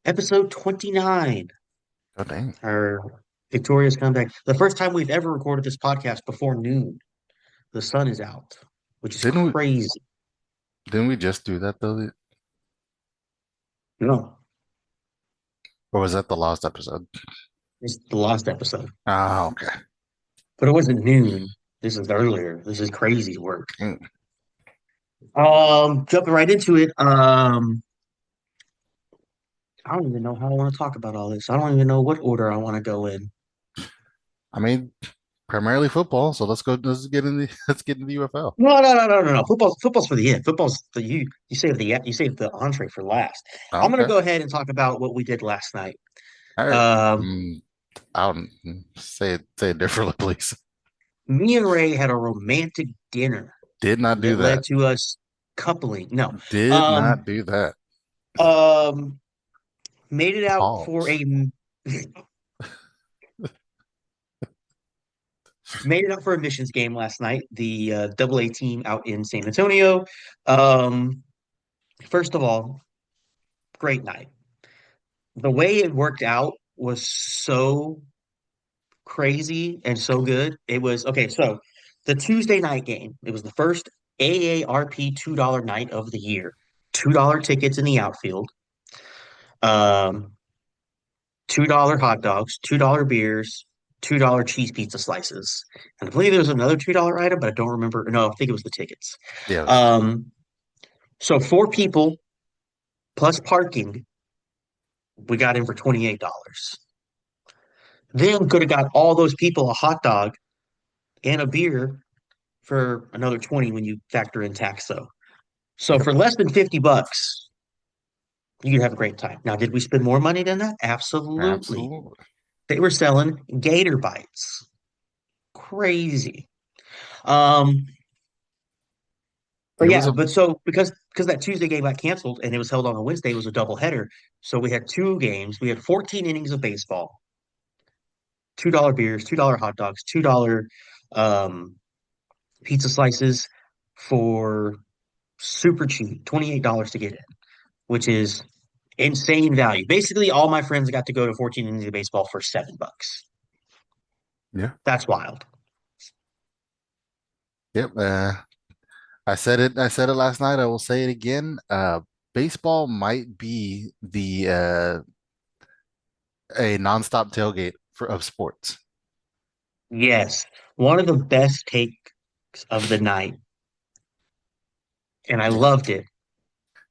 Episode 29, Oh dang! our victorious comeback. The first time we've ever recorded this podcast before noon. The sun is out, which is Didn't we? crazy. Didn't we just do that though? No, Or was that the last episode? it's the last episode, Ah, okay. but it wasn't noon. This is earlier. This is crazy work. Mm. Jumping right into it. I don't even know how I want to talk about all this. I don't even know what order I want to go in. I mean, primarily football. So let's go. Let's get in the. Let's get in the UFL. No, no, no, no, no, no. Football's for the end. Football's the you save the entree for last. I'm gonna Okay. go ahead and talk about what we did last night. All right. Um, Mm, I'll say it differently, please. Me and Ray had a romantic dinner Did not do that led that. to us coupling. No, Did um, not do that. um, made it out for Pause. a made it out for a missions game last night. The Double A team out in San Antonio. Um, First of all, great night. The way it worked out was so crazy and so good. It was okay. So the Tuesday night game. It was the first AARP $2 night of the year. $2 tickets in the outfield. Um, $2 hot dogs, $2 beers, $2 cheese pizza slices. And I believe there was another $2 item, but I don't remember. No, I think it was the tickets. Yeah. Um, so four people plus parking, we got in for $28. Then could have got all those people a hot dog and a beer for another 20 when you factor in tax though. So Yep. for less than $50, you could have a great time. Now, did we spend more money than that? Absolutely. Absolutely. They were selling gator bites. Crazy. Um, but It was yeah, a. but so because that Tuesday game got canceled and it was held on a Wednesday, it was a doubleheader. So we had two games. We had 14 innings of baseball, $2 beers, $2 hot dogs, $2 um, pizza slices for super cheap, $28 to get in, which is insane value. Basically, all my friends got to go to 14 innings of baseball for $7. Yeah. That's wild. Yep. I said it. I said it last night. I will say it again. Baseball might be the a nonstop tailgate of sports. Yes, one of the best takes of the night, and I loved it.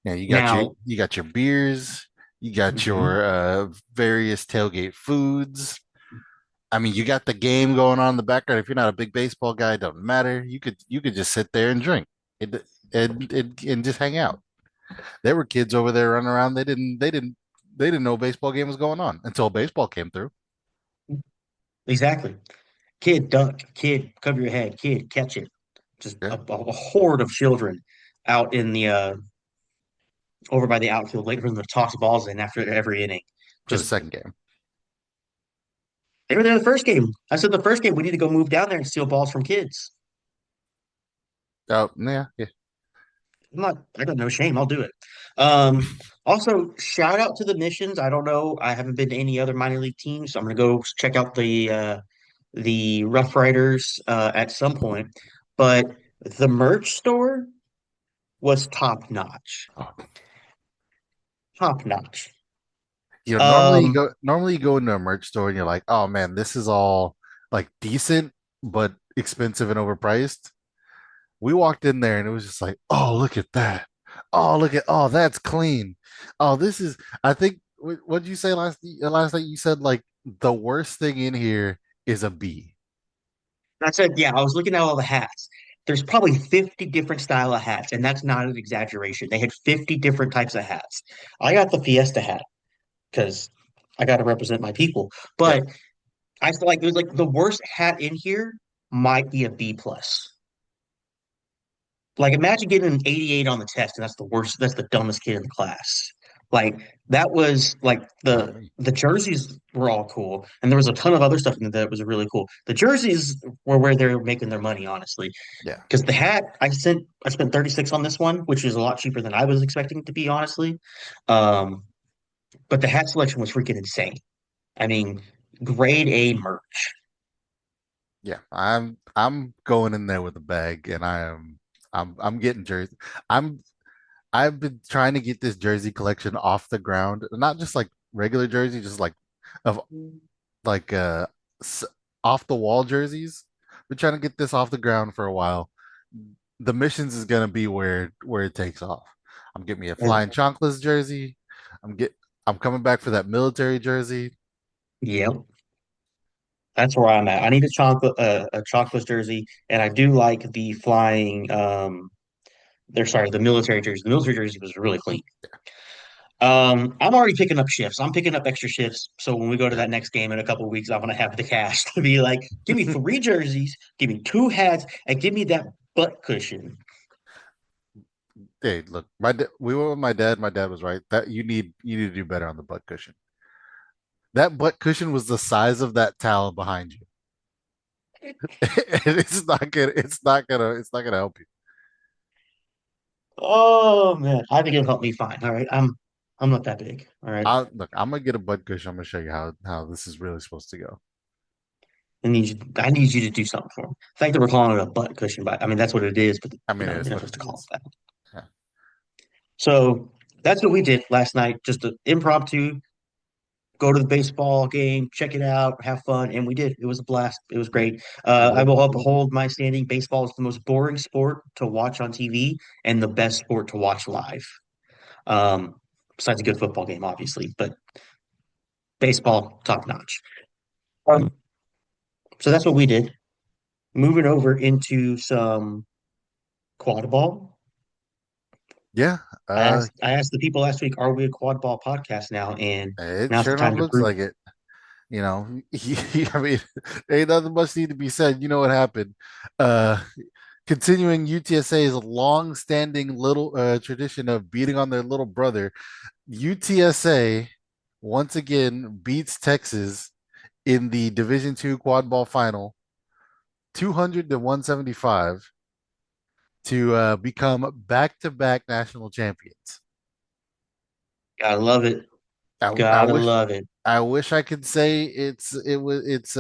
Yeah, Now, you got your beers, you got mhm, your various tailgate foods. I mean, you got the game going on in the background. If you're not a big baseball guy, it doesn't matter. You could just sit there and drink it and just hang out. There were kids over there running around. They didn't know a baseball game was going on until baseball came through. exactly. Kid duck, kid cover your head, kid catch it. Just Yeah, a horde of children out in the over by the outfield, waiting for them to toss balls in after every inning. for the Just second game. they were there the first game. I said the first game we need to go move down there and steal balls from kids. Oh, yeah, yeah. I got no shame. I'll do it. Also, shout out to the missions. I don't know. I haven't been to any other minor league teams, so I'm gonna go check out the Rough Riders at some point. But the merch store was top notch. Oh. Top notch. You know, Um, normally you go into a merch store and you're like, oh man, this is all like decent but expensive and overpriced. We walked in there and it was just like, oh, look at that. Oh, that's clean. Oh, this is, I think, what did you say last night? You said like the worst thing in here is a B. I said, yeah, I was looking at all the hats. There's probably 50 different style of hats, and that's not an exaggeration. They had 50 different types of hats. I got the Fiesta hat because I got to represent my people. Yeah, But I feel like it was like the worst hat in here might be a B plus. Like imagine getting an 88 on the test, and that's the worst, that's the dumbest kid in the class. Like that was like not the me. the jerseys were all cool, and there was a ton of other stuff in there that was really cool. The jerseys were where they're making their money, honestly. Yeah. Because the hat I spent 36 on this one, which is a lot cheaper than I was expecting it to be, honestly. Um, but the hat selection was freaking insane. I mean, grade A merch. Yeah, I'm going in there with a bag, and I'm getting jersey. I'm I've been trying to get this jersey collection off the ground, not just like regular jersey, just like of like s- off the wall jerseys. Been trying to get this off the ground for a while. The missions is gonna be where it takes off. I'm getting me a And flying chocolates jersey. I'm get I'm coming back for that military jersey. yep, that's where I'm at. I need a chocolate jersey, and I do like the flying. They're sorry, the military jersey. The military jersey was really clean. I'm already picking up shifts. I'm picking up extra shifts. So when we go to Yeah. that next game in a couple of weeks, I'm gonna have the cash to be like, give me three jerseys, give me two hats, and give me that butt cushion. Hey, look, we were with my dad. My dad was right. That you need to do better on the butt cushion. That butt cushion was the size of that towel behind you. And it's not gonna help you. Oh man, I think it'll help me fine. All right, I'm not that big. All right, I'm gonna get a butt cushion. I'm gonna show you how this is really supposed to go. I need you to do something for me. The fact that we're calling it a butt cushion, but I mean that's what it is. But I mean, it you're is not what supposed it to call is. it that. Yeah. So that's what we did last night. Just an impromptu. Go to the baseball game, check it out, have fun, and we did. It was a blast. It was Yeah. great. I What will uphold my standing. Baseball is the most boring sport to watch on TV and the best sport to watch live. Um, Besides a good football game, obviously, but baseball top notch. Um, so that's what we did. Moving over into some quad ball. yeah. I asked the people last week, "Are we a quad ball podcast now?" And It now's sure the enough time to looks prove like it. You know, I mean, ain't nothing much need to be said. You know what happened. Uh Continuing UTSA's long-standing little tradition of beating on their little brother, UTSA once again beats Texas in the Division Two quad ball final, 200 to 175 to become back-to-back national champions. gotta love it. I Gotta wish love it. I wish I could say it was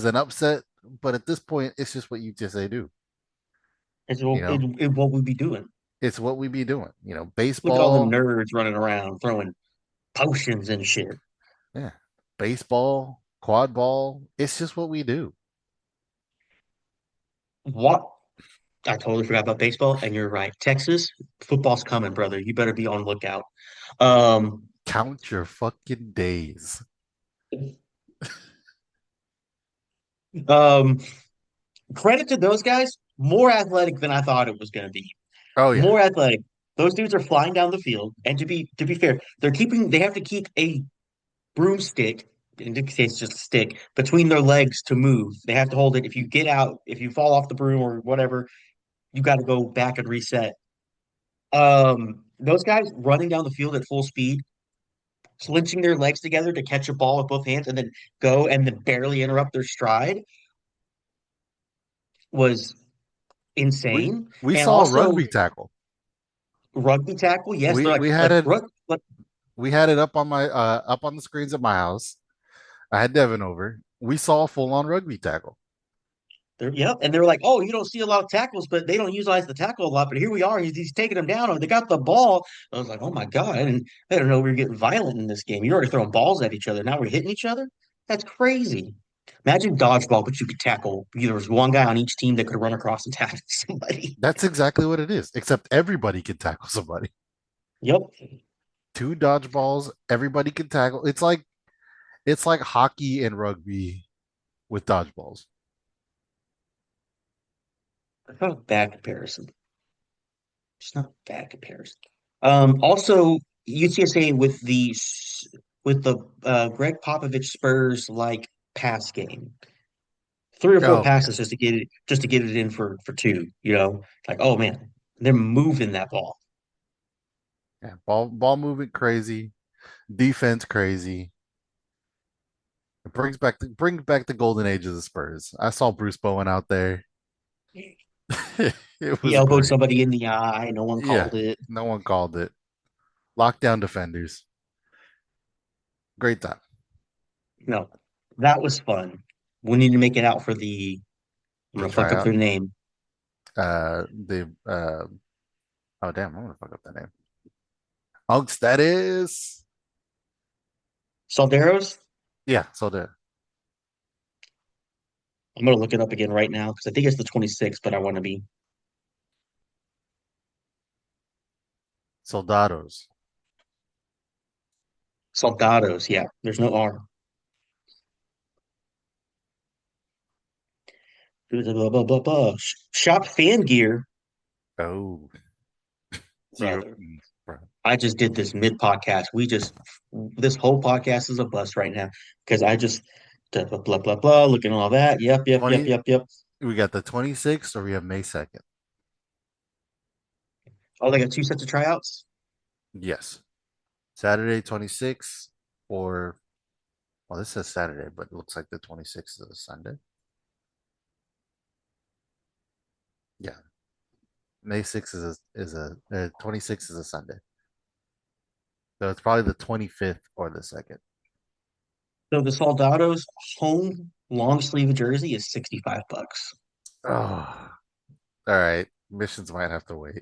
an upset, but at this point, it's just what UTSA do. You know, It's what we be doing. it's what we be doing. You know, Look at all them baseball, nerds running around throwing potions and shit. yeah, baseball, quad ball. It's just what we do. What? I totally forgot about baseball, and you're right. Texas football's coming, brother. You better be on lookout. Um, Count your fucking days. um, Credit to those guys. More athletic than I thought it was going to be. Oh yeah, More athletic. Those dudes are flying down the field, and to be fair, they have to keep a broomstick, in this case just a stick, between their legs to move. They have to hold it. If you get out, if you fall off the broom or whatever, you got to go back and reset. Those guys running down the field at full speed, clenching their legs together to catch a ball with both hands and then go and then barely interrupt their stride was we insane. we And saw a also rugby tackle. rugby tackle, yes, We they're we had like it rug, like we had it up on the screens at my house. I had Devin over. We saw a full on rugby tackle. they're yep, and they're like, oh, you don't see a lot of tackles, but they don't utilize the tackle a lot. But here we are, he's taking them down, or they got the ball. I was like, oh my God, I didn't know we were getting violent in this game. You're already throwing balls at each other. Now we're hitting each other. That's crazy. Imagine dodgeball, but you could tackle. There was one guy on each team that could run across and tackle somebody. That's exactly what it is. Except everybody can tackle somebody. Yep. Two dodgeballs, everybody can tackle. It's like hockey and rugby with dodgeballs. It's not a bad comparison. It's not a bad comparison. Also, UTSA with the Greg Popovich Spurs like pass game, three or four Oh passes yeah, just to get it in for two. Like oh man, they're moving that ball. yeah. Ball movement crazy, defense crazy. It brings back the golden age of the Spurs. I saw Bruce Bowen out there. It He was elbowed great. somebody in the eye. No one Yeah, called it. no one called it. Lockdown defenders. Great time. No, that was fun. We need to make it out for the. I'm The gonna fuck up tryout. their name. The oh damn, I'm gonna fuck up the name. Unks, that is. Solderos. Yeah, so the I'm gonna look it up again right now because I think it's the 26th, but I want to be Soldados. Soldados. Yeah, there's no R. Blah, blah, blah, blah, blah. Shop fan gear, Oh, you, brother. bro. I just did this mid podcast. This whole podcast is a bust right now because I just blah, blah, blah, blah, blah, looking at all that. Yep, yep, yep, 20, yep, yep. we got the 26th or we have May 2nd. Oh, they got two sets of tryouts. Yes. Saturday 26th or well, this says Saturday, but it looks like the 26th is a Sunday. Yeah. May 6th is a 26th is a Sunday. So it's probably the 25th or the second. So the Soldados home long sleeve jersey is 65 bucks. Oh, all right. Missions might have to wait.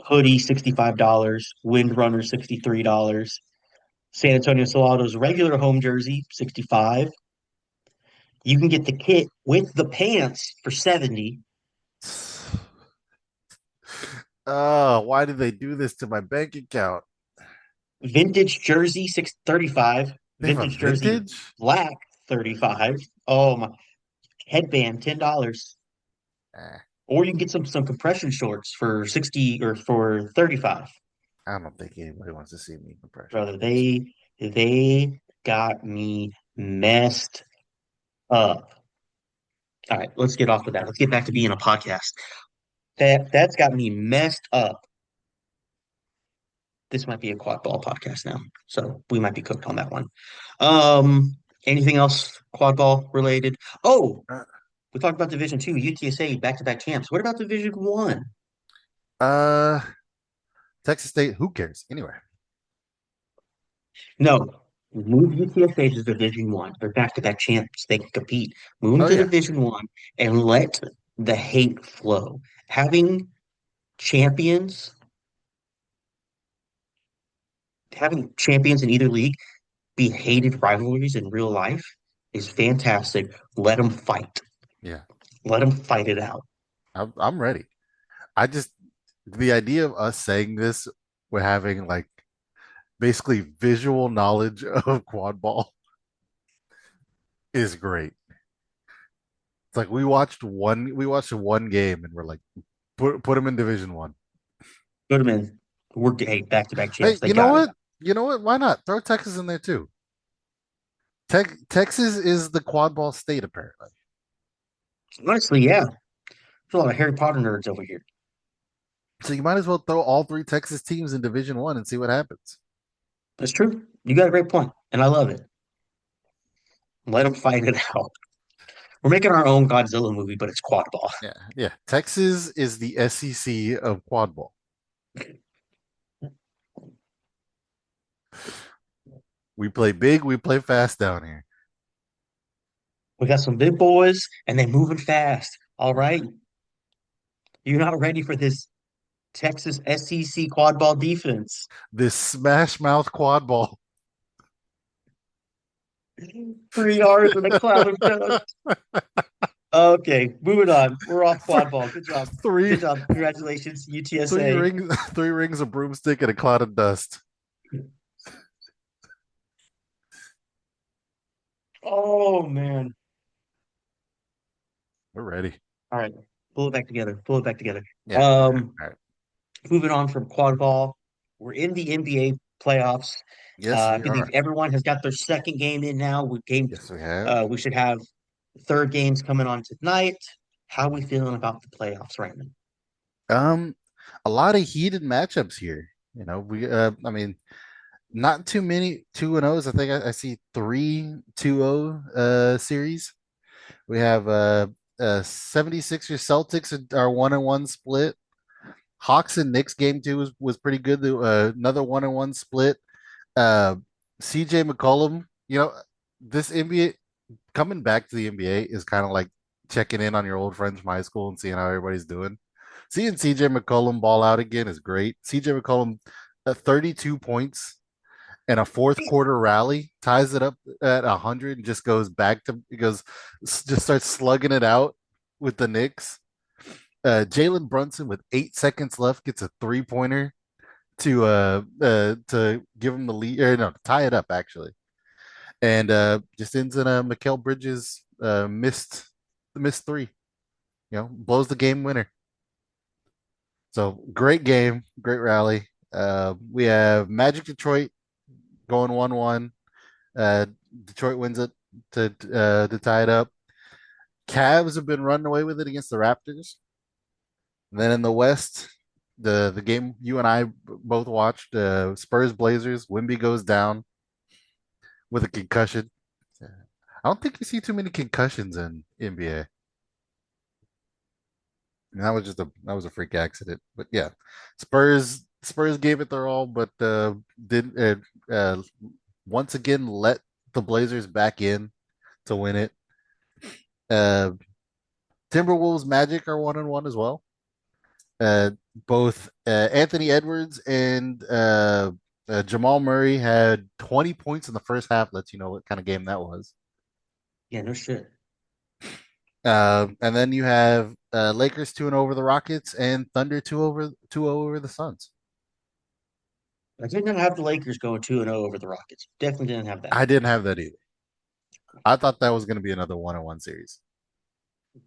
Hoodie, $65. Windrunner, $63. San Antonio Soldados regular home jersey, 65. You can get the kit with the pants for 70. Oh, why did they do this to my bank account? Vintage jersey, 635. They have a Vintage jersey, vintage? black, 35. Oh my, headband, $10. Eh, Or you can get some compression shorts for 60 or for 35. I don't think anybody wants to see me in compression Brother, shorts. they got me messed up. All right, let's get off of that. Let's get back to being a podcast. That's got me messed up. This might be a quad ball podcast now, so we might be cooked on that one. Anything else quad ball related? Oh, Uh, we talked about Division Two, UTSA back-to-back champs. What about Division One? uh, Texas State, who cares? Anyway, No, move UTSA to Division One. They're back-to-back champs. They can compete. Move them oh to yeah, Division One and let the hate flow. Having champions, having champions in either league be hated rivalries in real life is fantastic. Let them fight. yeah, Let them fight it out. I'm ready. I just the idea of us saying this, we're having like basically visual knowledge of quad ball is great. It's like we watched one game and we're like, put them in Division One. Put them in. We're hey, back-to-back champs. Hey, They you know got it. what? You know what? Why not throw Texas in there too? Texas is the quad ball state apparently. Honestly, yeah. There's a lot of Harry Potter nerds over here. So you might as well throw all three Texas teams in Division One and see what happens. That's true. You got a great point, and I love it. Let them fight it out. We're making our own Godzilla movie, but it's quad ball. Yeah, yeah. Texas is the SEC of quad ball. We play big, we play fast down here. We got some big boys, and they moving fast. All right, you're not ready for this Texas SEC quad ball defense. This smash mouth quad ball. 3 yards in a cloud of dust. Okay, moving on. We're off quad ball. Good job. three Good job. Congratulations, three UTSA. rings, three rings of broomstick and a cloud of dust. Oh man. We're ready. All right. Pull it back together. Pull it back together. Yeah. Um, All right. moving on from quad ball. We're in the NBA playoffs. Yes, I we believe are. everyone has got their second game in now. Yes, we have. We should have third games coming on tonight. How are we feeling about the playoffs right now? Um, a lot of heated matchups here. I mean, not too many 2-0s. I think I see three 2-0 series. We have 76ers Celtics are 1-1 split. Hawks and Knicks game two was pretty good. Another 1-1 split. Uh, CJ McCollum, this NBA coming back to the NBA is kind of like checking in on your old friends from high school and seeing how everybody's doing. Seeing CJ McCollum ball out again is great. CJ McCollum, 32 points and a fourth quarter rally ties it up at 100 and just goes back to because just starts slugging it out with the Knicks. Jalen Brunson with 8 seconds left gets a 3-pointer to give him the lead or no, to tie it up actually, and just ends in a Mikal Bridges missed three. Blows the game winner. So great game, great rally. We have Magic Detroit going 1-1. Uh, Detroit wins it to tie it up. Cavs have been running away with it against the Raptors. And then in the West, the game you and I both watched, Spurs Blazers. Wimby goes down with a concussion. I don't think you see too many concussions in NBA. And that was a freak accident. But yeah, Spurs gave it their all, but didn't once again let the Blazers back in to win it. Uh, Timberwolves Magic are 1-1 as well. Uh, both Anthony Edwards and Jamal Murray had 20 points in the first half. Lets you know what kind of game that was. Yeah, no shit. And then you have Lakers 2-0 over the Rockets and Thunder 2-0 over the Suns. I did not have the Lakers going 2-0 over the Rockets. Definitely didn't have that. I didn't have that either. I thought that was going to be another 1-1 series.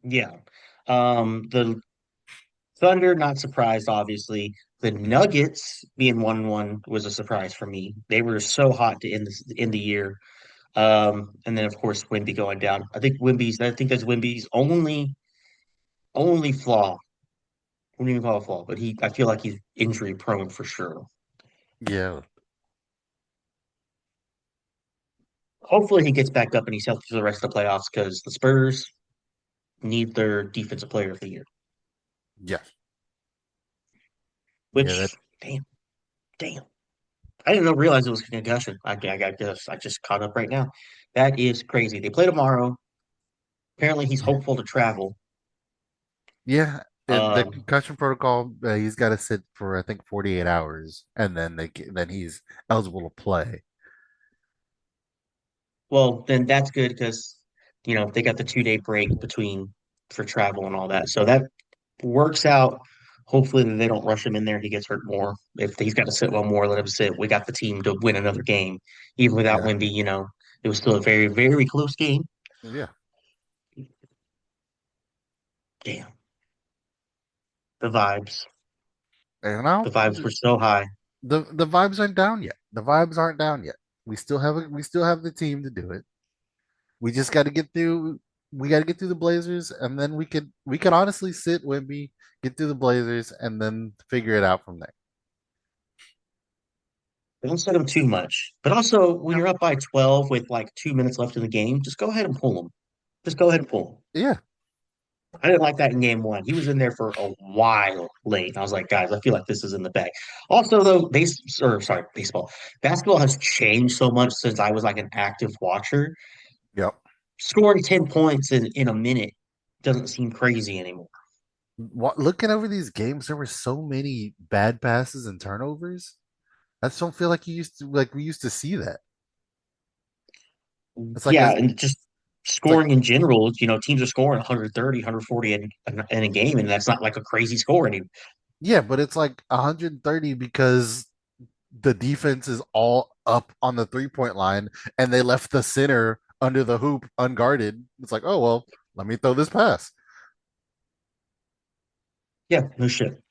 Yeah. The Thunder, not surprised, obviously. The Nuggets being 1-1 was a surprise for me. They were so hot to end the year. And then of course Wimby going down. I think that's Wimby's only flaw. I wouldn't even call it a flaw, but I feel like he's injury prone for sure. Yeah, Hopefully he gets back up and he's healthy for the rest of the playoffs because the Spurs need their defensive player of the year. yeah, yeah. That Which, damn, damn. I didn't realize it was a concussion. I just caught up right now. That is crazy. They play tomorrow. Apparently, he's yeah, hopeful to travel. yeah. The Um, concussion protocol. He's got to sit for I think 48 hours, and then he's eligible to play. well, then that's good because they got the 2 day break between for travel and all that, so that works out. Hopefully, that they don't rush him in there. He gets hurt more. If he's got to sit one more, let him sit. We got the team to win another game, even without Yeah, Wemby. It was still a very, very close game. yeah. Damn, the vibes. And The now vibes were so high. the vibes aren't down yet. The vibes aren't down yet. We still have the team to do it. We just got to get through. We got to get through the Blazers, and then we could honestly sit Wimby, get through the Blazers, and then figure it out from there. Don't set them too much. But also, when you're up by 12 with like 2 minutes left in the game, just go ahead and pull them. Just go ahead and pull them. Yeah, I didn't like that in game one. He was in there for a while late. I was like, guys, I feel like this is in the bag. Also, though, baseball, basketball has changed so much since I was like an active watcher. yep. Scoring 10 points in a minute doesn't seem crazy anymore. Looking over these games, there were so many bad passes and turnovers. I just don't feel like we used to see that. It's like Yeah, a and just it's like scoring in general, teams are scoring 130, 140 in a game, and that's not like a crazy score anymore. yeah, but it's like 130 because the defense is all up on the 3-point line and they left the center under the hoop unguarded. It's like, oh well, let me throw this pass. Yeah, no shit.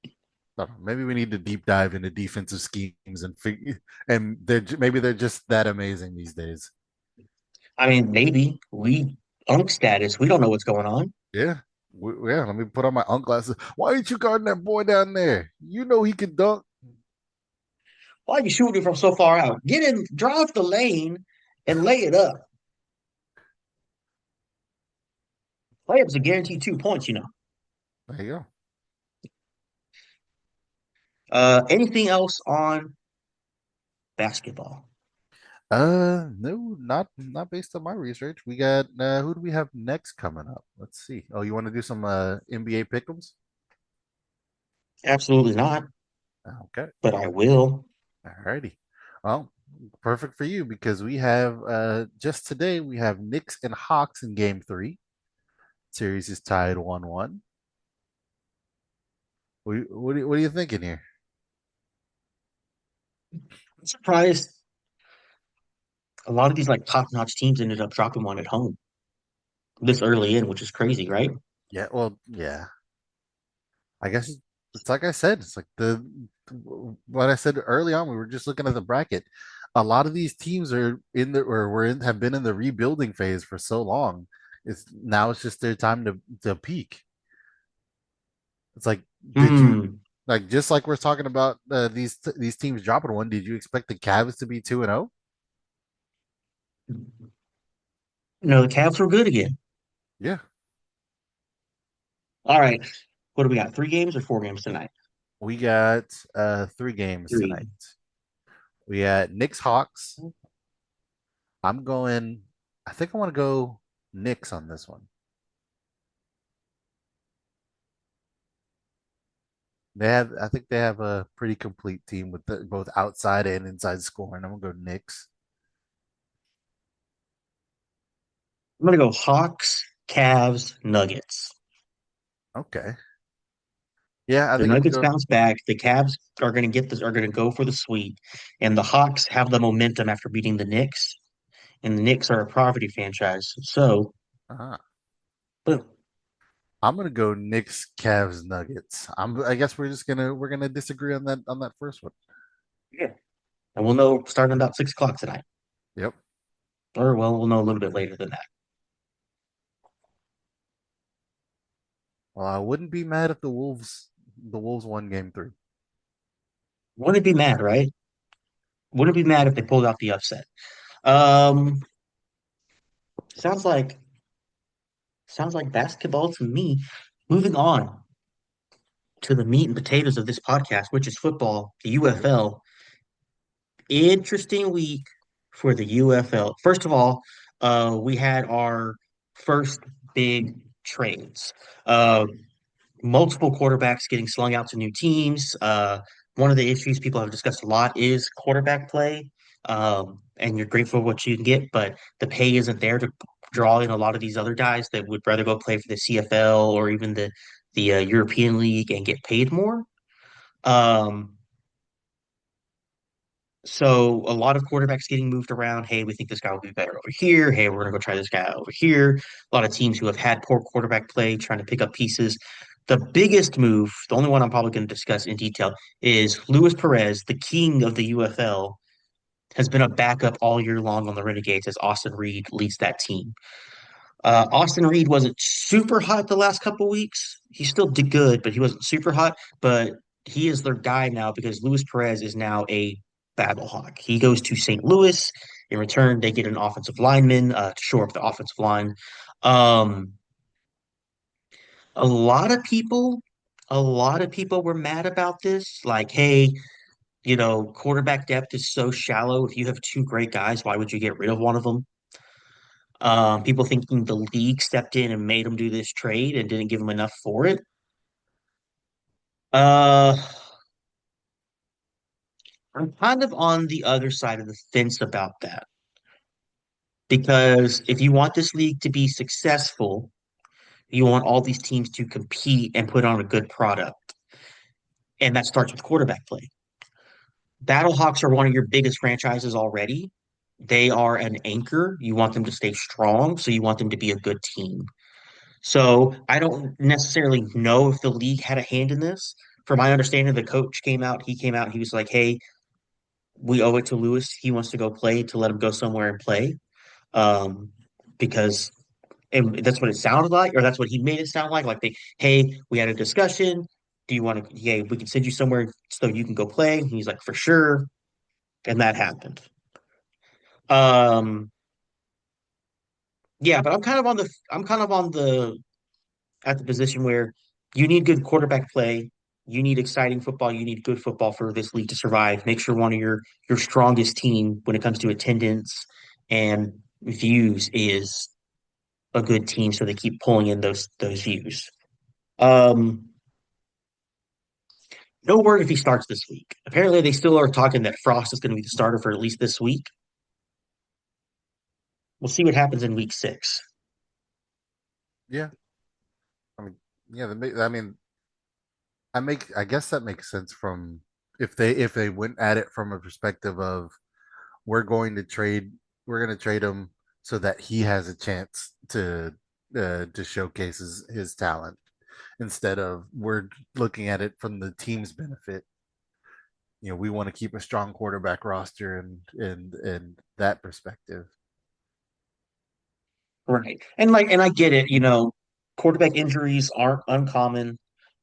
I don't know, maybe we need to deep dive into defensive schemes and figure, and maybe they're just that amazing these days. I mean, maybe we unk status. We don't know what's going on. Yeah. Yeah, let me put on my unk glasses. Why ain't you guarding that boy down there? You know he can dunk. Why are you shooting from so far out? Get in, drive the lane, and lay it up. Layup's a guaranteed 2 points. There you go. Anything else on basketball? No, not based on my research. We got who do we have next coming up? Let's see. Oh, you want to do some NBA pick'ems? Absolutely not, Okay. but I will. Alrighty. Well, perfect for you because we have just today we have Knicks and Hawks in game three. Series is tied 1-1. What are you thinking here? I'm surprised a lot of these like top-notch teams ended up dropping one at home this early in, which is crazy, right? Yeah, well, yeah. I guess it's like I said, it's like the what I said early on, we were just looking at the bracket. A lot of these teams are in the or were in have been in the rebuilding phase for so long. It's just their time to peak. It's like, did you Hmm. like just like we're talking about these teams dropping one? Did you expect the Cavs to be 2-0? No, the Cavs were good again. Yeah, All right. What do we got? Three games or four games tonight? we got three games tonight. Three. We got Knicks Hawks. I'm going. I think I want to go Knicks on this one. I think they have a pretty complete team with both outside and inside scoring. I'm gonna go Knicks. I'm gonna go Hawks, Cavs, Nuggets. Okay. Yeah, I The think I'm gonna Nuggets go. bounce back. The Cavs are gonna get this, are gonna go for the sweep, and the Hawks have the momentum after beating the Knicks, and the Knicks are a poverty franchise. So, Uh, boom. I'm gonna go Knicks, Cavs, Nuggets. I guess we're gonna disagree on that first one. Yeah. And we'll know starting about 6 o'clock tonight. Yep. Or well, we'll know a little bit later than that. Well, I wouldn't be mad if the Wolves won game three. Wouldn't be mad, right? Wouldn't be mad if they pulled out the upset. Um, sounds like sounds like basketball to me. Moving on to the meat and potatoes of this podcast, which is football, the Yep. UFL. Interesting week for the UFL. First of all, we had our first big trades. Uh, Multiple quarterbacks getting slung out to new teams. One of the issues people have discussed a lot is quarterback play. And you're grateful for what you can get, but the pay isn't there to draw in a lot of these other guys that would rather go play for the CFL or even the European League and get paid more. Um, so a lot of quarterbacks getting moved around. Hey, we think this guy will be better over here. Hey, we're gonna go try this guy over here. A lot of teams who have had poor quarterback play trying to pick up pieces. The biggest move, the only one I'm probably going to discuss in detail, is Luis Perez, the king of the UFL, has been a backup all year long on the Renegades as Austin Reed leads that team. Austin Reed wasn't super hot the last couple weeks. He still did good, but he wasn't super hot. But he is their guy now because Luis Perez is now a battle hawk. He goes to St. Louis. In return, they get an offensive lineman to shore up the offensive line. Um, a lot of people, a lot of people were mad about this. Like, hey, quarterback depth is so shallow. If you have two great guys, why would you get rid of one of them? People thinking the league stepped in and made him do this trade and didn't give him enough for it. Uh, I'm kind of on the other side of the fence about that because if you want this league to be successful, you want all these teams to compete and put on a good product, and that starts with quarterback play. Battlehawks are one of your biggest franchises already. They are an anchor. You want them to stay strong, so you want them to be a good team. So I don't necessarily know if the league had a hand in this. From my understanding, the coach came out, he was like, hey, we owe it to Lewis. He wants to go play to let him go somewhere and play. Um, because and that's what it sounded like, or that's what he made it sound like. Like hey, we had a discussion. Do you want to, yeah, we can send you somewhere so you can go play. And he's like, for sure. And that happened. Um, yeah, but I'm kind of on the at the position where you need good quarterback play. You need exciting football. You need good football for this league to survive. Make sure one of your strongest team when it comes to attendance and views is a good team, so they keep pulling in those views. Um, no word if he starts this week. Apparently, they still are talking that Frost is going to be the starter for at least this week. We'll see what happens in week 6. Yeah. I mean, yeah, I mean, I guess that makes sense from if they went at it from a perspective of we're going to trade we're going to trade him so that he has a chance to showcase his talent instead of we're looking at it from the team's benefit. You know, we want to keep a strong quarterback roster and that perspective. Right. And I get it, quarterback injuries aren't uncommon.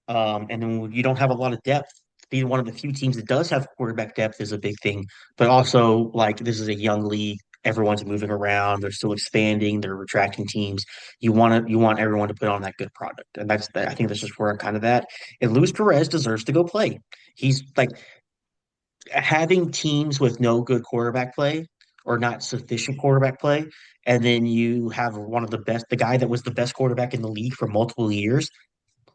And then when you don't have a lot of depth. Being one of the few teams that does have quarterback depth is a big thing. But also, like, this is a young league. Everyone's moving around. They're still expanding. They're retracting teams. You want everyone to put on that good product, and I think that's just where I'm kind of at. And Luis Perez deserves to go play. He's like having teams with no good quarterback play or not sufficient quarterback play, and then you have the guy that was the best quarterback in the league for multiple years,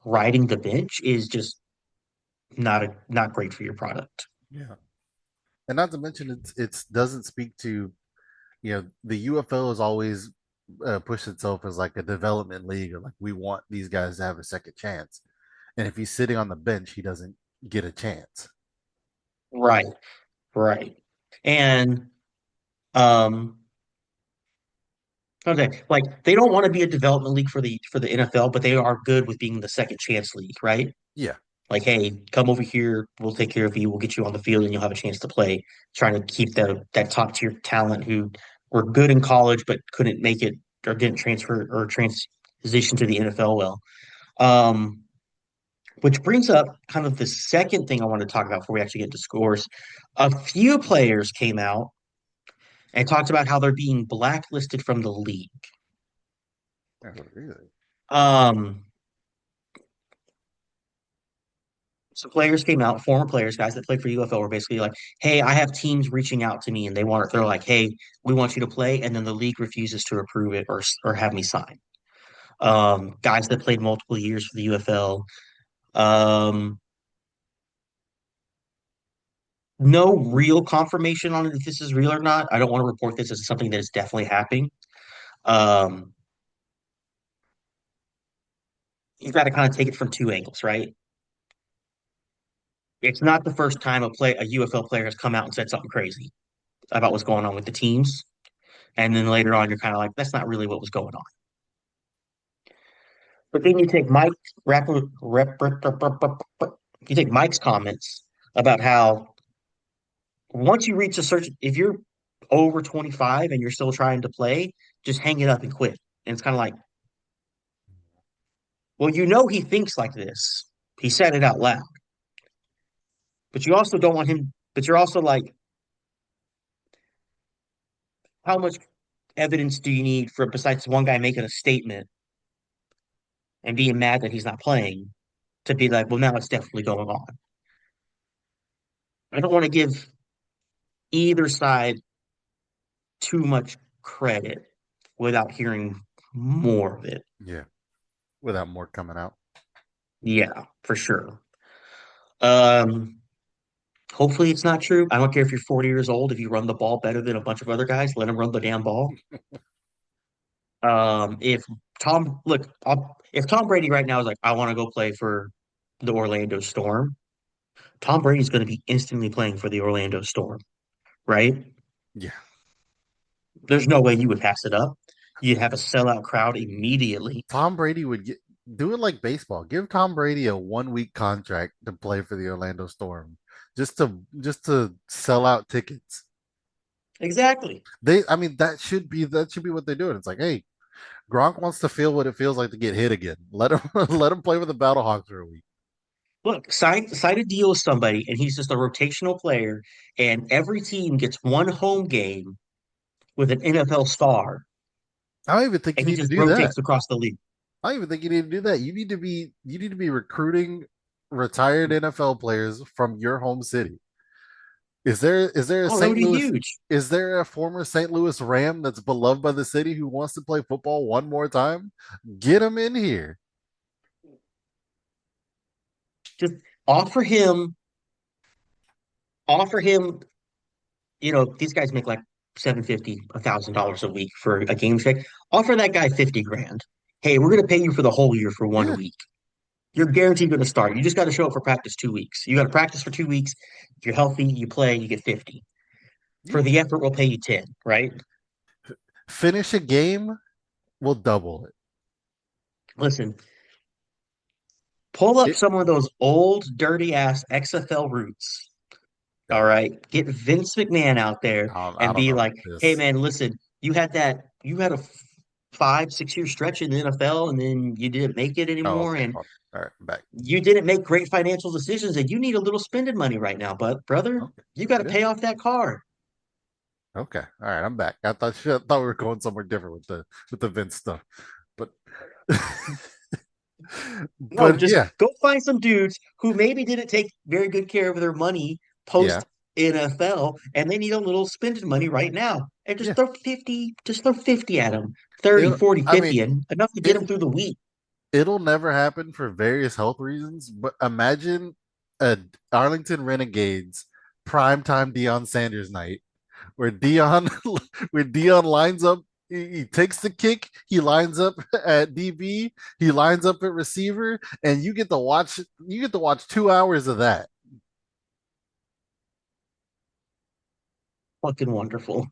riding the bench is just not great for your product. Yeah. And not to mention it's doesn't speak to, you know, the UFL has always pushed itself as like a development league, or like we want these guys to have a second chance. And if he's sitting on the bench, he doesn't get a chance. Right, right. And um okay, like they don't want to be a development league for the NFL, but they are good with being the second chance league, right? Yeah. Like, hey, come over here, we'll take care of you, we'll get you on the field and you'll have a chance to play, trying to keep that top tier talent who were good in college but couldn't make it or didn't transfer or transition to the NFL well. Um, which brings up kind of the second thing I want to talk about before we actually get into scores. A few players came out and talked about how they're being blacklisted from the league. Oh, really? Um, some players came out, former players, guys that played for UFL, were basically like, "Hey, I have teams reaching out to me, and they're like, hey, we want you to play," and then the league refuses to approve it or have me sign. Guys that played multiple years for the UFL. Um, no real confirmation on if this is real or not. I don't want to report this as something that is definitely happening. Um, you've got to kind of take it from two angles, right? It's not the first time a UFL player has come out and said something crazy about what's going on with the teams. And then later on, you're kind of like, that's not really what was going on. But then you take you take Mike's comments about how once you reach a certain, if you're over 25 and you're still trying to play, just hang it up and quit. And it's kind of like, well, he thinks like this. He said it out loud, but you also don't want him, but you're also like, how much evidence do you need for besides one guy making a statement and being mad that he's not playing to be like, well, now it's definitely going on. I don't want to give either side too much credit without hearing more of it. Yeah. Without more coming out. Yeah, for sure. Um, hopefully it's not true. I don't care if you're 40 years old. If you run the ball better than a bunch of other guys, let him run the damn ball. If if Tom Brady right now is like, I want to go play for the Orlando Storm, Tom Brady's going to be instantly playing for the Orlando Storm, right? Yeah. There's no way you would pass it up. You'd have a sellout crowd immediately. Tom Brady would do it like baseball. Give Tom Brady a 1 week contract to play for the Orlando Storm, just to sell out tickets. Exactly. I mean, that should be what they're doing. It's like, hey, Gronk wants to feel what it feels like to get hit again. Let him let him play with the Battlehawks for a week. Look, sign a deal with somebody, and he's just a rotational player, and every team gets one home game with an NFL star, I don't even think you and he need to just do that. rotates across the league. I don't even think you need to do that. You need to be recruiting. retired NFL players from your home city. Is there a Oh, that would St. be Louis huge. is there a former St. Louis Ram that's beloved by the city who wants to play football one more time? Get him in here. Just offer him, offer him, these guys make like 750, $1,000 a week for a game check. Offer that guy 50 grand. Hey, we're gonna pay you for the whole year for one Yeah, week. You're guaranteed going to start. You just got to show up for practice 2 weeks. You got to practice for 2 weeks. If you're healthy, you play, you get 50. For yeah. the effort, we'll pay you 10, right? Finish a game, we'll double it. Listen, pull up It some of those old, dirty ass XFL roots. All oh, right. Get Vince McMahon out there I and don't be know like, about hey, this. man, listen, you had a 5, 6 year stretch in the NFL and then you didn't make it Oh, anymore. okay. And Hold on. All right, I'm back. you didn't make great financial decisions and you need a little spending money right now. But, brother, Okay. you got to Yeah. pay off that car. Okay. All right, I'm back. I thought we were going somewhere different with the Vince stuff. But No, but just yeah. go find some dudes who maybe didn't take very good care of their money Yeah. post NFL and they need a little spending money right now. And Yeah. just throw 50 at them, 30, It 40, I 50, mean, and enough to get it them through the week. it'll never happen for various health reasons, but imagine a Arlington Renegades primetime Deion Sanders night where Dion where Dion lines up. He takes the kick. He lines up at DB. He lines up at receiver, and you get to watch. You get to watch 2 hours of that. Fucking wonderful.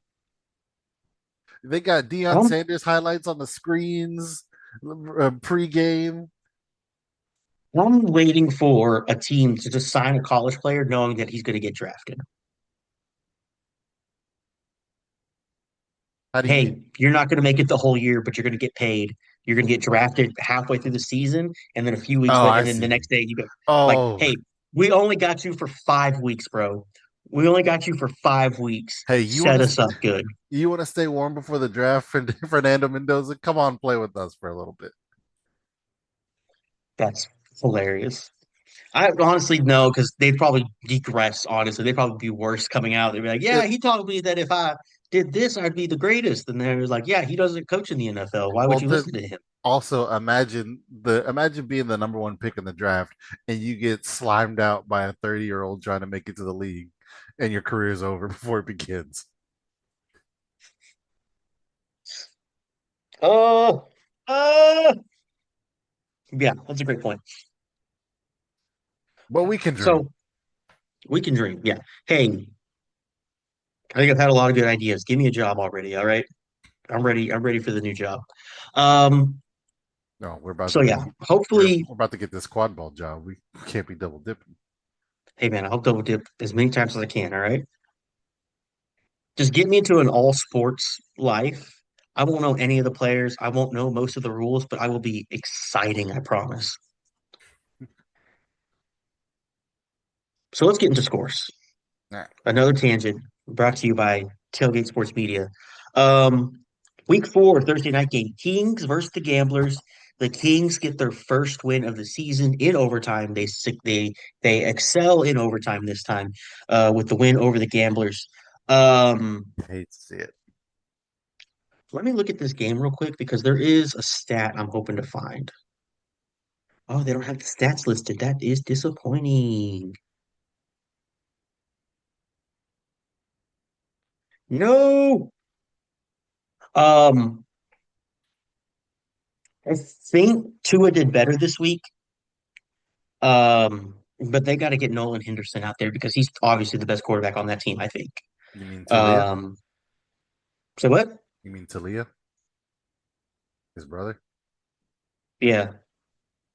They got Deion I'm, Sanders highlights on the screens pregame. I'm waiting for a team to just sign a college player knowing that he's going to get drafted. How do you mean? Hey, you're not going to make it the whole year, but you're going to get paid. You're going to get drafted halfway through the season, and then a few weeks Oh, later, I and then the see. next day you go like, Oh, "Hey, we only got you for 5 weeks, bro. We only got you for 5 weeks. hey, Set us up good." you want to stay warm before the draft, Fernando Mendoza? Come on, play with us for a little bit. That's hilarious. I honestly know because they'd probably digress. Honestly, they'd probably be worse coming out. They'd be like, "Yeah, It he told me that if I did this, I'd be the greatest." And they're like, "Yeah, he doesn't coach in the NFL. Why would well, you then listen to him?" also imagine being the number one pick in the draft and you get slimed out by a 30-year-old trying to make it to the league, and your career is over before it begins. Oh, uh, yeah, that's a great point. But we can dream. So we can dream. Yeah. Hey, I think I've had a lot of good ideas. Give me a job already. All right. I'm ready. I'm ready for the new job. Um, No, we're about so to yeah, be hopefully, we're about to get this quad ball job. We can't be double dipping. hey man, I'll double dip as many times as I can. All right. Just get me into an all sports life. I won't know any of the players. I won't know most of the rules, but I will be exciting, I promise. So let's get into scores. All right. Another tangent brought to you by Tailgate Sports Media. Um, week 4, Thursday night game, Kings versus the Gamblers. The Kings get their first win of the season in overtime. They excel in overtime this time with the win over the Gamblers. Um, I hate to see it. let me look at this game real quick because there is a stat I'm hoping to find. Oh, they don't have the stats listed. That is disappointing. No. Um, I think Tua did better this week. But they got to get Nolan Henderson out there because he's obviously the best quarterback on that team, I think. You mean Talia? Um, so what? You mean Talia, his brother? Yeah,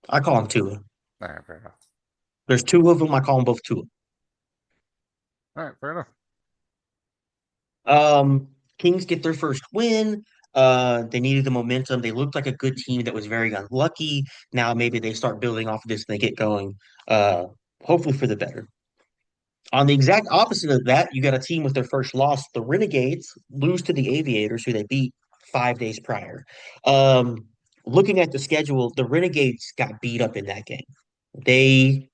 I call him Tua. All right, fair enough. There's two of them. I call them both Tua. All right, fair enough. Kings get their first win. They needed the momentum. They looked like a good team that was very unlucky. Now maybe they start building off of this and they get going. Uh, hopefully for the better. On the exact opposite of that, you got a team with their first loss. The Renegades lose to the Aviators, who they beat 5 days prior. Um, looking at the schedule, the Renegades got beat up in that game. They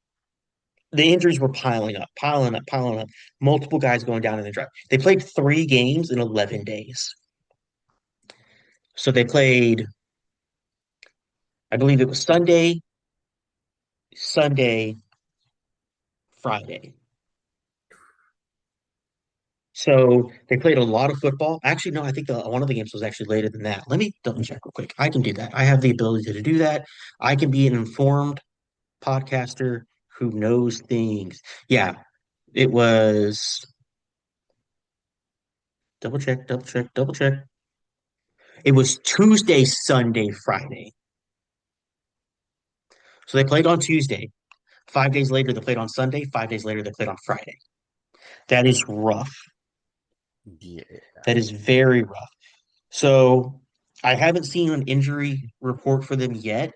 the injuries were piling up, piling up, piling up. Multiple guys going down in the draft. They played 3 games in 11 days. So they played, I believe it was Sunday, Sunday, Friday. So they played a lot of football. Actually, no, I think one of the games was actually later than that. Let me double check real quick. I can do that. I have the ability to do that. I can be an informed podcaster who knows things. Yeah, it was double check, double check, double check. It was Tuesday, Sunday, Friday. So they played on Tuesday. 5 days later, they played on Sunday. 5 days later, they played on Friday. That is rough. Yeah. That is very rough. So I haven't seen an injury report for them yet.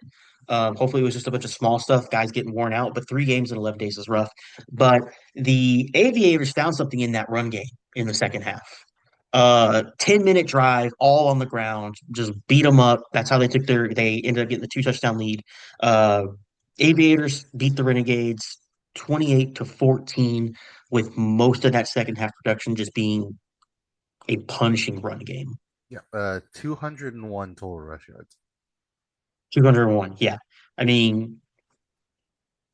Hopefully, it was just a bunch of small stuff, guys getting worn out. But 3 games in 11 days is rough. But the Aviators found something in that run game in the second half. 10-minute drive, all on the ground, just beat them up. That's how they took their. They ended up getting the 2 touchdown lead. Uh, Aviators beat the Renegades 28-14, with most of that second half production just being a punishing run game. Yeah. 201 total rush yards. 201. Yeah. I mean,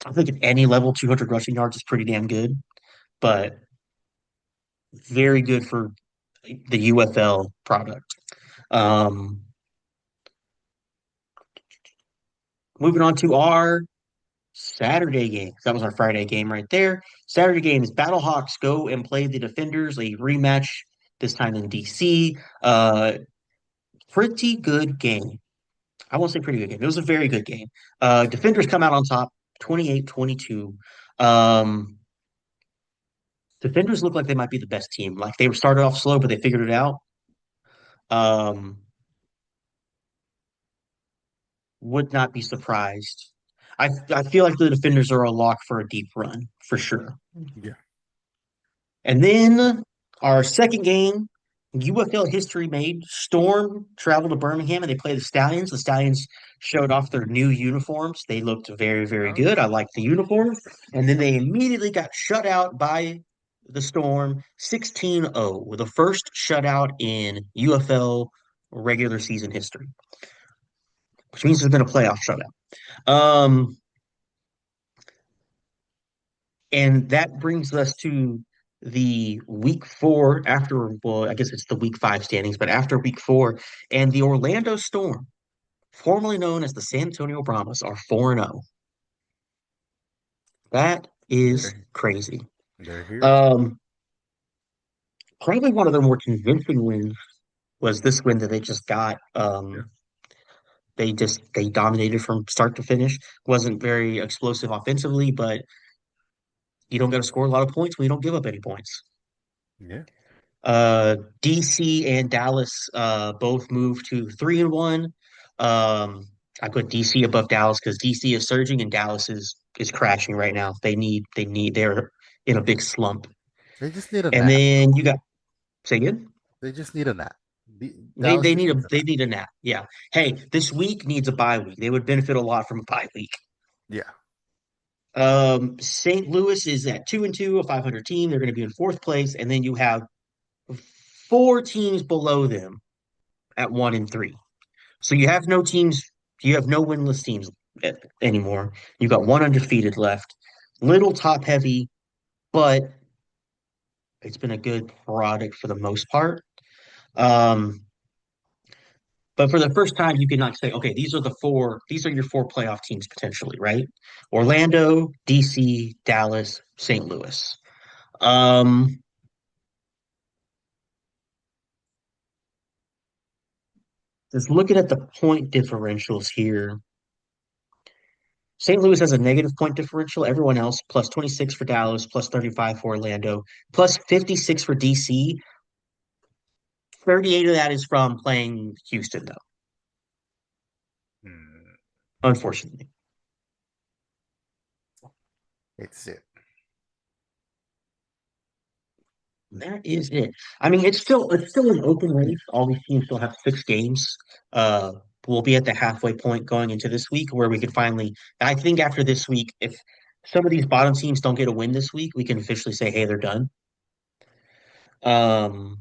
I think at any level, 200 rushing yards is pretty damn good, but very good for the UFL product. Um, moving on to our Saturday game. That was our Friday game right there. Saturday game is Battlehawks go and play the Defenders, a rematch, this time in DC. Pretty good game. I won't say pretty good game. It was a very good game. Defenders come out on top 28-22. Um, Defenders look like they might be the best team. Like they were started off slow, but they figured it out. Um, would not be surprised. I feel like the Defenders are a lock for a deep run for sure. Yeah. And then our second game, UFL history made. Storm traveled to Birmingham and they played the Stallions. The Stallions showed off their new uniforms. They looked very, very Oh, good. I liked the uniforms. And then they immediately got shut out by the Storm 16-0, the first shutout in UFL regular season history, which means there's been a playoff shutout. Um, And that brings us to the week 4 after, well, I guess it's the week 5 standings, but after week 4, and the Orlando Storm, formerly known as the San Antonio Brahmas, are 4-0. That is they're crazy. they're here. Um, Probably one of the more convincing wins was this win that they just got. Yeah. They dominated from start to finish. Wasn't very explosive offensively, but you don't got to score a lot of points when you don't give up any points. Yeah. DC and Dallas both moved to 3-1. Um, I put DC above Dallas because DC is surging and Dallas is crashing right now. They're in a big slump. They just need a And nap. then you got say again. They just need a nap. They Dallas they just need a needs a they nap. need a nap. Yeah. Hey, this week needs a bye week. They would benefit a lot from a bye week. Yeah. St. Louis is at 2-2, a 500 team. They're going to be in fourth place, and then you have 4 teams below them at 1-3. So you have no winless teams anymore. You got one undefeated left. Little top heavy, but it's been a good product for the most part. Um, but for the first time, you can like say, okay, these are your 4 playoff teams potentially, right? Orlando, DC, Dallas, St. Louis. Um, just looking at the point differentials here, St. Louis has a negative point differential. Everyone else plus 26 for Dallas, plus 35 for Orlando, plus 56 for DC. 38 of that is from playing Houston, though, Hmm. unfortunately. It's it. That is it. I mean, it's still an open race. All these teams still have 6 games. Uh, we'll be at the halfway point going into this week where we could finally. I think after this week, if some of these bottom teams don't get a win this week, we can officially say, hey, they're done. Um,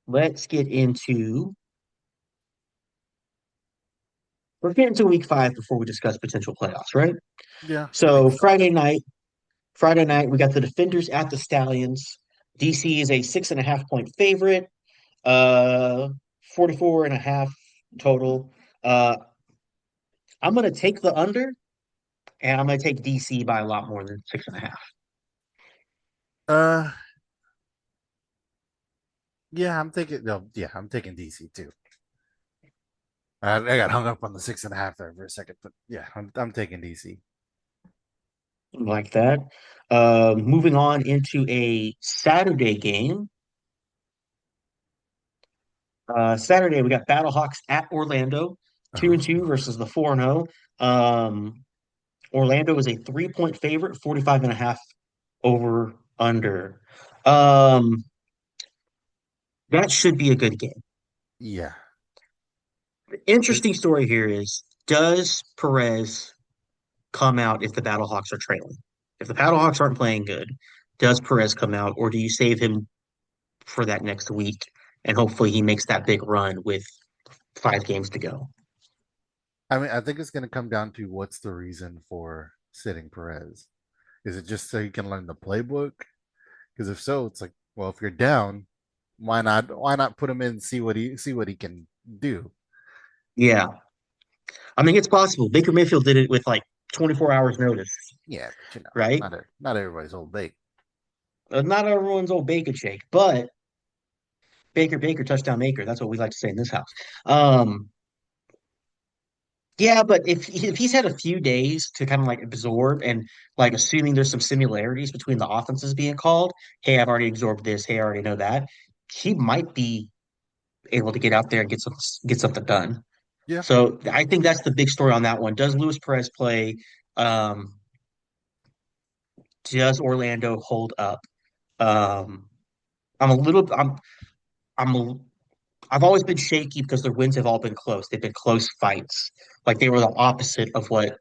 let's get into We're getting to week 5 before we discuss potential playoffs, right? Yeah, I think So so. Friday night, we got the Defenders at the Stallions. DC is a 6.5 point favorite, uh, 44 and a half total. Uh, I'm gonna take the under, and I'm gonna take DC by a lot more than 6.5. Uh, yeah, I'm thinking. No, yeah, I'm taking DC too. I got hung up on the 6.5 there for a second, but yeah, I'm taking DC. Like that. Moving on into a Saturday game. Saturday we got Battlehawks at Orlando, 2-2 Oh, versus the 4-0. Orlando is a 3 point favorite, 45 and a half over under. Um, that should be a good game. yeah. The It, interesting story here is, does Perez come out if the Battlehawks are trailing? If the Battlehawks aren't playing good, does Perez come out, or do you save him for that next week and hopefully he makes that big run with 5 games to go? I mean, I think it's going to come down to what's the reason for sitting Perez. Is it just so you can learn the playbook? Because if so, it's like, well, if you're down, why not? Why not put him in and see what he can do? Yeah. I mean, it's possible. Baker Mayfield did it with like 24 hours notice, Yeah, but you know, right? not everybody's old bake. Not everyone's old bacon shake, but Baker, touchdown maker. That's what we like to say in this house. Um, yeah, but if he's had a few days to kind of like absorb and like assuming there's some similarities between the offenses being called, hey, I've already absorbed this, hey, I already know that, he might be able to get out there and get something done. Yeah, So I think that's the big story on that one. Does Luis Perez play? Um, does Orlando hold up? Um, I'm a little I'm a, I've always been shaky because their wins have all been close. They've been close fights. Like they were the opposite of what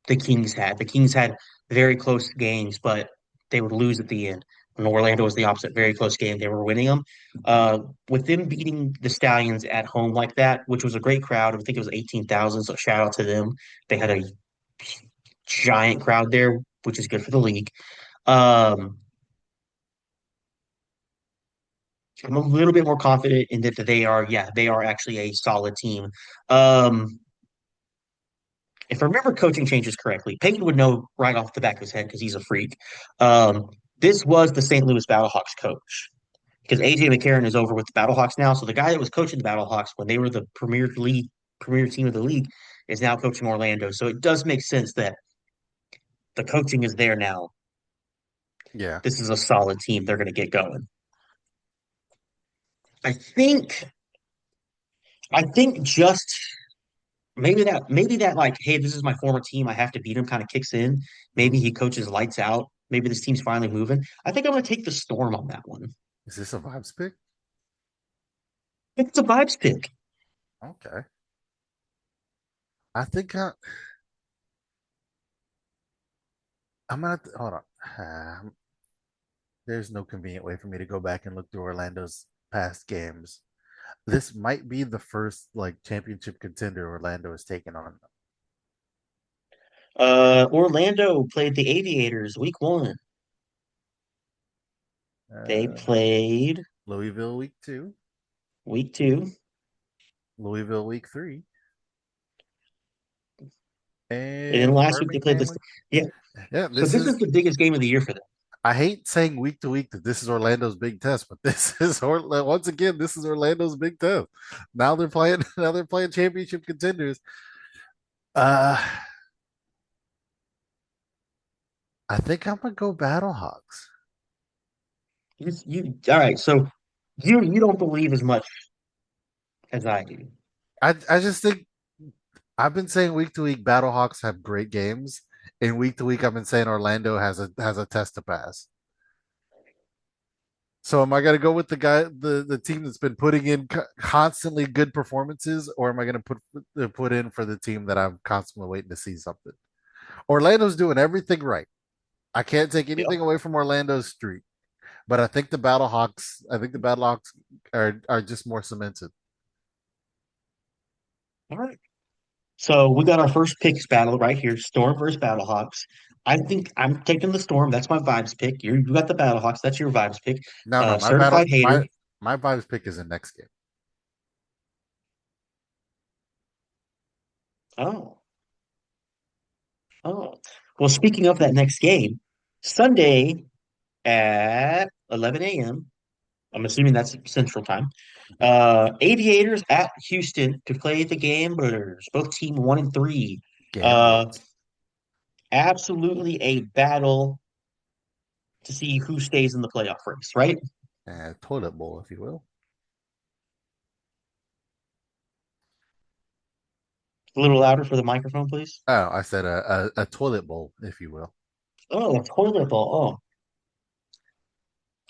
the Kings had. The Kings had very close games, but they would lose at the end. And Orlando was the opposite, very close game. They were winning them. With them beating the Stallions at home like that, which was a great crowd. I think it was 18,000. So shout out to them. They had a giant crowd there, which is good for the league. Um, I'm a little bit more confident in that they are actually a solid team. Um, if I remember coaching changes correctly, Peyton would know right off the back of his head because he's a freak. Um, this was the St. Louis Battlehawks coach because AJ McCarron is over with the Battlehawks now. So the guy that was coaching the Battlehawks when they were the premier team of the league, is now coaching Orlando. So it does make sense that the coaching is there now. yeah. This is a solid team. They're going to get going. I think. I think just maybe that like, hey, this is my former team. I have to beat him kind of kicks in. Mhm. Maybe he coaches lights out. Maybe this team's finally moving. I think I'm gonna take the Storm on that one. Is this a vibes pick? It's a vibes pick. Okay. I think I'm gonna hold on. There's no convenient way for me to go back and look through Orlando's past games. This might be the first like championship contender Orlando has taken on. Orlando played the Aviators week 1. They Uh, played Louisville week 2, week 2, Louisville week 3, and then and last week they played Birmingham this. week. Yeah, Yeah, so this this is. is the biggest game of the year for them. I hate saying week to week that this is Orlando's big test, but this is once again this is Orlando's big test. Now they're playing. Now they're playing championship contenders. Uh, I think I'm gonna go Battlehawks. All right? So you don't believe as much as I do. I just think I've been saying week to week Battlehawks have great games, and week to week I've been saying Orlando has a test to pass. So am I gonna go with the team that's been putting in constantly good performances, or am I gonna put in for the team that I'm constantly waiting to see something? Orlando's doing everything right. I can't take Yep. anything away from Orlando's streak, but I think the Battlehawks are just more cemented. All right. So we got our first picks battle right here, Storm versus Battlehawks. I think I'm taking the Storm. That's my vibes pick. You got the Battlehawks. That's your vibes pick. No, no, my battle, Certified hater. my vibes pick is in next game. Oh, oh. Well, speaking of that next game, Sunday at 11 a.m. I'm assuming that's Central Time. Yep. Aviators at Houston to play the Gamblers, both team 1-3. Uh, Gamblers. Absolutely a battle to see who stays in the playoff race, right? Toilet bowl, if you will. A little louder for the microphone, please. Oh, I said a toilet bowl, if you will. Oh, a toilet bowl. Oh,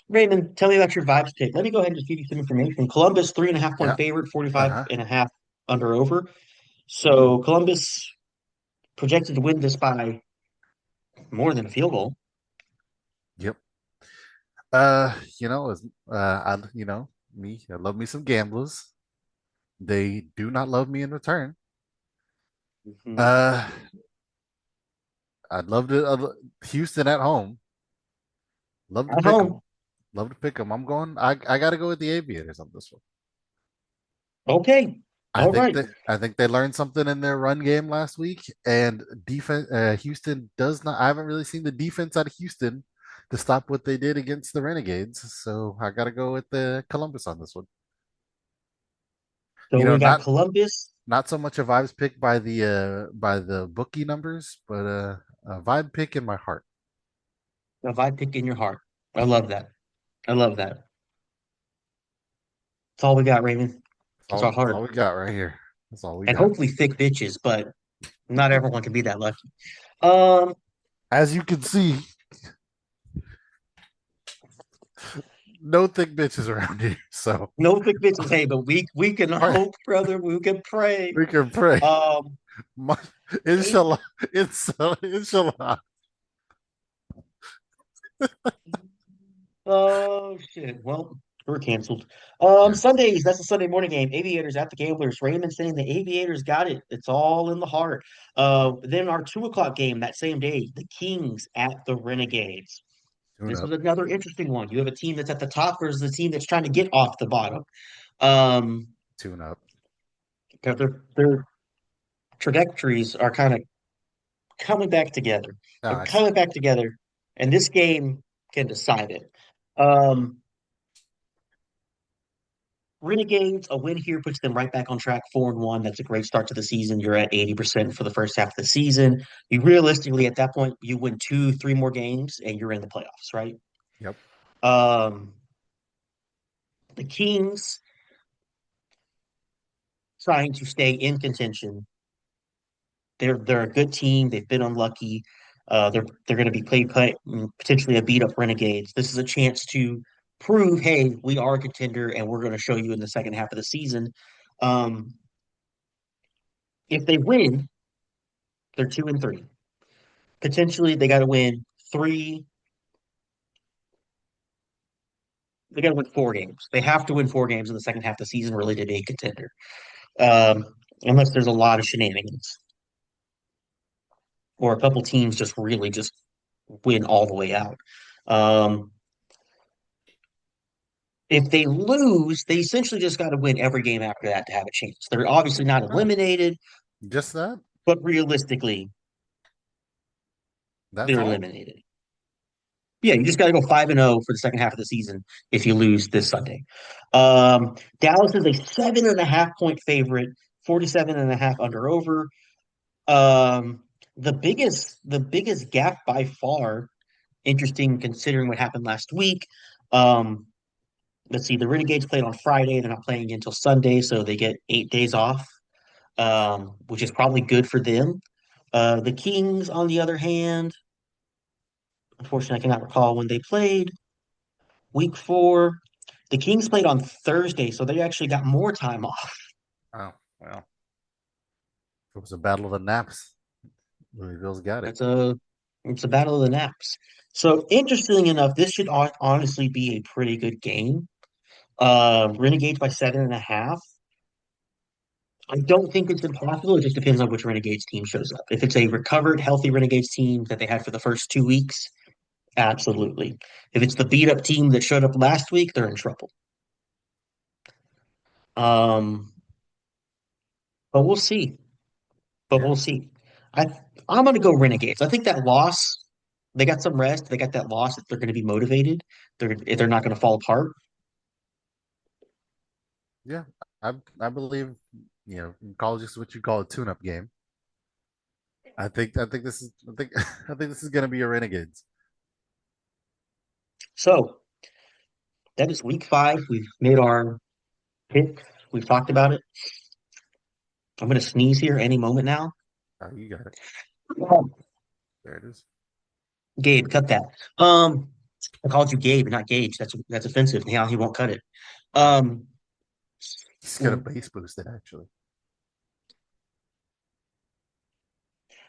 Raymond, tell me about your vibes pick. Let me go ahead and just give you some information. Columbus, 3.5 point Yeah. favorite, 45 Uh-huh. and a half under over. So Columbus projected to win this by more than a field goal. Yep. As me, I love me some gamblers. They do not love me in return. Mhm. Uh, I'd love to Houston at home. Love to At pick them. home. Love to pick them. I got to go with the Aviators on this one. Okay. All right. I think they learned something in their run game last week, and defense. Houston does not. I haven't really seen the defense out of Houston to stop what they did against the Renegades. So I got to go with the Columbus on this one. So You know, we got not Columbus, not so much a vibes pick by the bookie numbers, but a vibe pick in my heart. a vibe pick in your heart. I love that. I love that. That's all we got, Raymond. That's our That's all heart. we got right here. That's all we And got. hopefully thick bitches, but not everyone can be that lucky. Um, As you can see, no thick bitches around here. So no thick bitches, hey, but we can pray. hope, brother. We can pray. We can pray. Um, My, eight. inshallah, inshallah. Oh shit. Well, we're canceled. Yeah, Sundays, that's a Sunday morning game. Aviators at the Gamblers. Raymond saying the Aviators got it. It's all in the heart. Then our 2 o'clock game that same day, the Kings at the Renegades. tune This was up, another interesting one. You have a team that's at the top versus a team that's trying to get off the bottom. Um, tune up. their trajectories are kind of coming back together. They're Nice. coming back together, and this game can decide it. Um, Renegades, a win here puts them right back on track, 4-1. That's a great start to the season. You're at 80% for the first half of the season. You realistically, at that point, you win two, three more games, and you're in the playoffs, right? Yep. Um, the Kings trying to stay in contention. They're a good team. They've been unlucky. They're going to be potentially a beat up Renegades. This is a chance to prove, hey, we are a contender, and we're going to show you in the second half of the season. Um, if they win, they're 2-3. Potentially, they got to win three. They got to win 4 games. They have to win 4 games in the second half of the season, really, to be a contender. Um, Unless there's a lot of shenanigans or a couple teams just really just win all the way out. Um, if they lose, they essentially just got to win every game after that to have a chance. They're obviously not Oh, eliminated, just that. but realistically, That's they're all. eliminated. Yeah, you just got to go 5-0 for the second half of the season if you lose this Sunday. Dallas is a 7.5 point favorite, 47.5 under over. Um, the biggest gap by far, interesting considering what happened last week. Um, let's see, the Renegades played on Friday. They're not playing again until Sunday, so they get 8 days off, which is probably good for them. The Kings, on the other hand, unfortunately, I cannot recall when they played. Week four, the Kings played on Thursday, so they actually got more time off. Oh, well, it was a battle of the naps. Louisville's got it. It's a it's a battle of the naps. So interestingly enough, this should honestly be a pretty good game. Renegades by 7.5. I don't think it's impossible. It just depends on which Renegades team shows up. If it's a recovered, healthy Renegades team that they had for the first 2 weeks, absolutely. If it's the beat up team that showed up last week, they're in trouble. Um, but we'll see. But Yeah. we'll see. I I'm gonna go Renegades. I think that loss, they got some rest. They got that loss. They're going to be motivated. They're not going to fall apart. Yeah. I believe, in college is what you call a tune-up game. I think this is gonna be a Renegades. So that is week five. We've made our pick. We've talked about it. I'm going to sneeze here any moment now. Oh, you got it. Um, There it is. Gabe, cut that. Um, I called you Gabe, not Gage. That's offensive. Now he won't cut it. Uh, Um, he's gonna base boost it actually.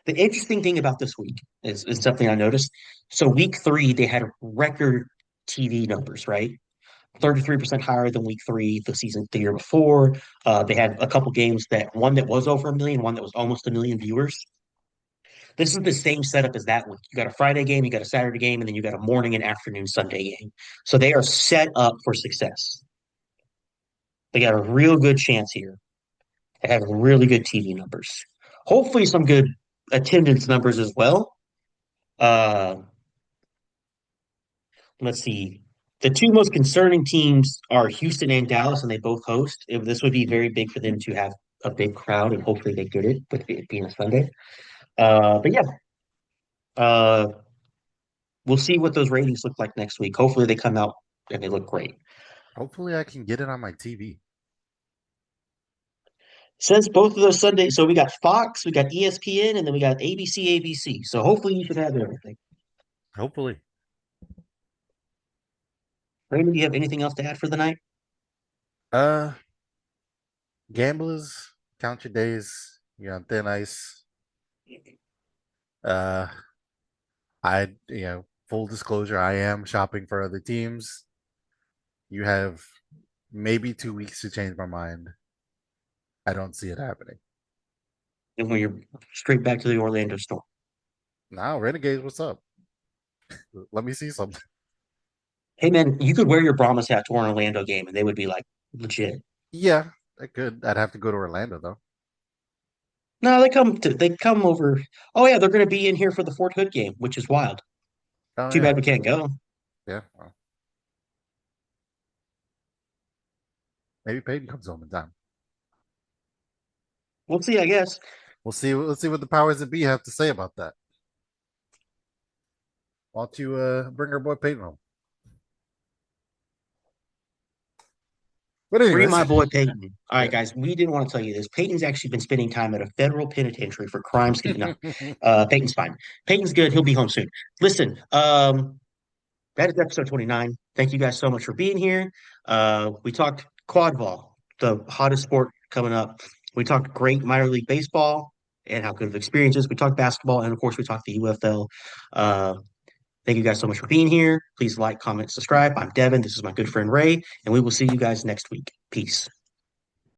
the interesting thing about this week is something I noticed. So week three, they had record TV numbers, right? 33% higher than week three, the year before. They had a couple games one that was over a million, one that was almost a million viewers. This is the same setup as that week. You got a Friday game, you got a Saturday game, and then you got a morning and afternoon Sunday game. So they are set up for success. They got a real good chance here. They have really good TV numbers. Hopefully, some good attendance numbers as well. Uh, let's see. The two most concerning teams are Houston and Dallas, and they both host. This would be very big for them to have a big crowd, and hopefully they get it with it being a Sunday. But yeah, uh, we'll see what those ratings look like next week. Hopefully they come out and they look great. Hopefully, I can get it on my TV. Since both of those Sundays, so we got Fox, we got ESPN, and then we got ABC. So hopefully you should have everything. Hopefully. Raymond, do you have anything else to add for the night? Uh, Gamblers, count your days. You're on thin ice. Uh, full disclosure, I am shopping for other teams. You have maybe 2 weeks to change my mind. I don't see it happening. And when you're straight back to the Orlando Storm. Now, Renegades, what's up? Let me see something. Hey man, you could wear your Brahmas hat to an Orlando game and they would be like legit. Yeah, I could. I'd have to go to Orlando though. No, they come over. Oh yeah, they're gonna be in here for the Fort Hood game, which is wild. Oh Too yeah, bad we can't go. yeah. Well, maybe Peyton comes home in time. We'll see, I guess. We'll see. Let's see what the powers that be have to say about that. Why don't you bring our boy Peyton home? But Free anyways, my boy Peyton. All right, yeah. guys, we didn't want to tell you this. Peyton's actually been spending time at a federal penitentiary for crimes. No, Peyton's fine. Peyton's good. He'll be home soon. Listen, that is episode 29. Thank you guys so much for being here. We talked quadball, the hottest sport coming up. We talked great minor league baseball and how good of experiences. We talked basketball, and of course, we talked the UFL. Uh, Thank you guys so much for being here. Please like, comment, subscribe. I'm Devin. This is my good friend Ray, and we will see you guys next week. Peace.